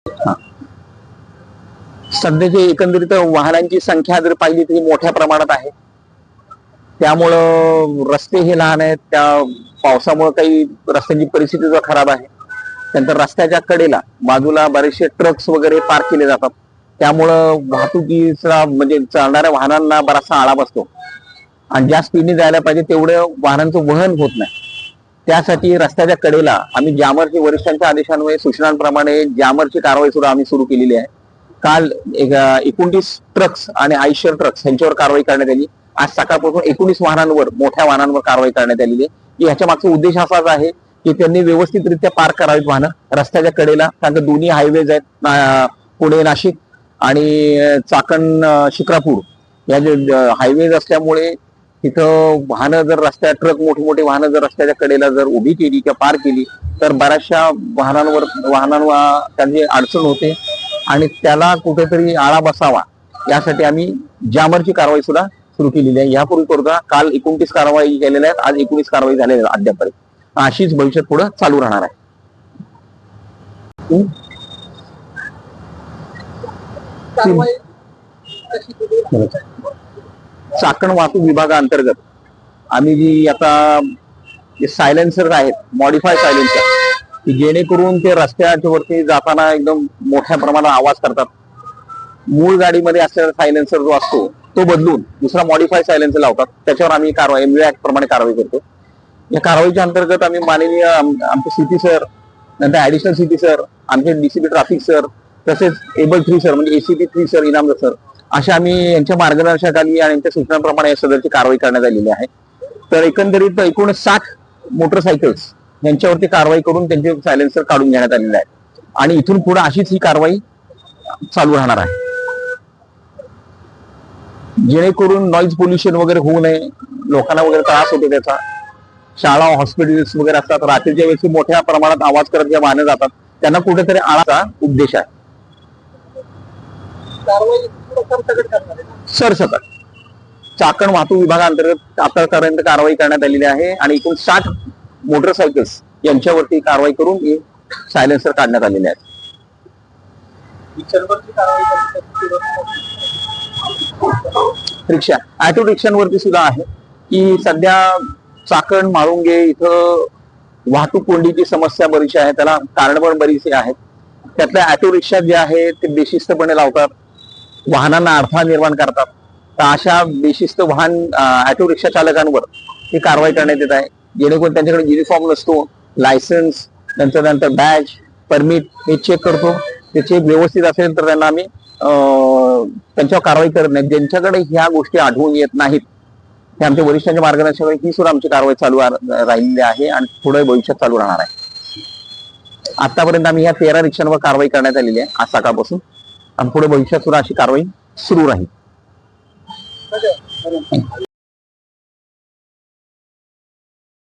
हा. सध्याची एकंदरीत वाहनांची संख्या जर पाहिली तरी मोठ्या प्रमाणात आहे. त्यामुळं रस्ते हे लहान आहेत. त्या पावसामुळे काही रस्त्यांची परिस्थिती जर खराब आहे. त्यानंतर रस्त्याच्या कडेला बाजूला बरेचसे ट्रक्स वगैरे पार्क केले जातात. त्यामुळं वाहतुकीचा म्हणजे चालणाऱ्या वाहनांना बराचसा आळा बसतो आणि ज्या स्पीडने जायला पाहिजे तेवढं वाहनांचं वहन होत नाही. त्यासाठी रस्त्याच्या कडेला आम्ही जामरची वरिष्ठांच्या आदेशान्वये सूचनांप्रमाणे जामरची कारवाई सुद्धा आम्ही सुरू केलेली आहे. काल 29 ट्रक्स आणि आयशर ट्रक्स यांच्यावर कारवाई करण्यात आली. आज सकाळपासून 19 वाहनांवर मोठ्या वाहनांवर कारवाई करण्यात आलेली आहे. की ह्याच्या मागचा उद्देश असाच आहे की त्यांनी व्यवस्थितरित्या पार्क करावीत वाहनं रस्त्याच्या कडेला. कारण की दोन्ही हायवेज आहेत, पुणे नाशिक आणि चाकण शिक्रापूर या जे हायवेज असल्यामुळे तिथं वाहनं जर रस्त्यात ट्रक मोठी वाहनं जर रस्त्याच्या कडेला जर उभी केली किंवा पार्क केली तर बऱ्याचशा वाहनांवर त्यांची अडचण होते आणि त्याला कुठेतरी आळा बसावा यासाठी आम्ही जामरची कारवाई सुद्धा सुरू केलेली आहे. यापूर्वी करता काल 29 कारवाई केलेल्या आहेत, आज 19 कारवाई झालेल्या आहेत अद्यापर्यंत. अशीच भविष्यात पुढे चालू राहणार आहे. चाकण वाहतूक विभागाअंतर्गत आम्ही जी आता सायलेन्सर आहेत, मॉडिफाय सायलेन्सर, जेणेकरून ते रस्त्याच्या वरती जाताना एकदम मोठ्या प्रमाणात आवाज करतात. मूळ गाडीमध्ये असलेला सायलेन्सर जो असतो तो बदलून दुसरा मॉडिफाय सायलेन्सर लावतात. त्याच्यावर आम्ही कारवाई ऍक्ट प्रमाणे कारवाई करतो. या कारवाईच्या अंतर्गत आम्ही माननीय आमचे सीपी सर, नंतर ऍडिशनल सीपी सर, आमचे डीसीपी ट्रॅफिक सर, तसेच एबल 3 सर म्हणजे एसीपी 3 सर इनामदार सर अशा आम्ही यांच्या मार्गदर्शनाखाली आणि यांच्या सूचनांप्रमाणे या सदरची कारवाई करण्यात आलेली आहे. तर एकंदरीत एकूण 60 मोटरसायकल्स यांच्यावरती कारवाई करून त्यांचे सायलेन्सर काढून घेण्यात आलेले आहे आणि इथून पुढे अशीच ही कारवाई चालू राहणार आहे. जेणेकरून नॉईज पोल्युशन वगैरे होऊ नये, लोकांना वगैरे त्रास होतो त्याचा. शाळा हॉस्पिटल्स वगैरे असतात, रात्रीच्या वेळी मोठ्या प्रमाणात आवाज करत ज्या वाहनं जातात त्यांना कुठेतरी आळाचा उद्देश आहे. सरसकट चाकण वाहतूक विभागाअंतर्गत आतापर्यंत कारवाई करण्यात आलेली आहे आणि एकूण 60 मोटरसायकल्स यांच्यावरती कारवाई करून सायलेन्सर काढण्यात आलेले आहेत. रिक्षा ऑटो रिक्षांवरती सुद्धा आहे की सध्या चाकण म्हाळुंगे इथं वाहतूक कोंडीची समस्या बरीचशी आहे. त्याला कारण पण बरीचशी आहेत. त्यातल्या ऑटो रिक्षा जे आहे ते बेशिस्तपणे लावतात, वाहनांना अडथळा निर्माण करतात. तर अशा बेशिस्त वाहन ऑटो रिक्षा चालकांवर ही कारवाई करण्यात येत आहे. जेणेकरून त्यांच्याकडे युनिफॉर्म नसतो, लायसन्स नंतर बॅज परमिट हे चेक करतो. ते चेक व्यवस्थित असेल तर त्यांना आम्ही त्यांच्यावर कारवाई करत नाही. ज्यांच्याकडे ह्या गोष्टी आढळून येत नाहीत हे आमच्या वरिष्ठांच्या मार्गदर्शनाखाली ही सुद्धा आमची कारवाई चालू राहिलेली आहे आणि पुढे भविष्यात चालू राहणार आहे. आतापर्यंत आम्ही ह्या 13 रिक्षांवर कारवाई करण्यात आलेली आहे आज सकाळपासून आणि पुढे भविष्यात सुद्धा अशी कारवाई सुरू राहील.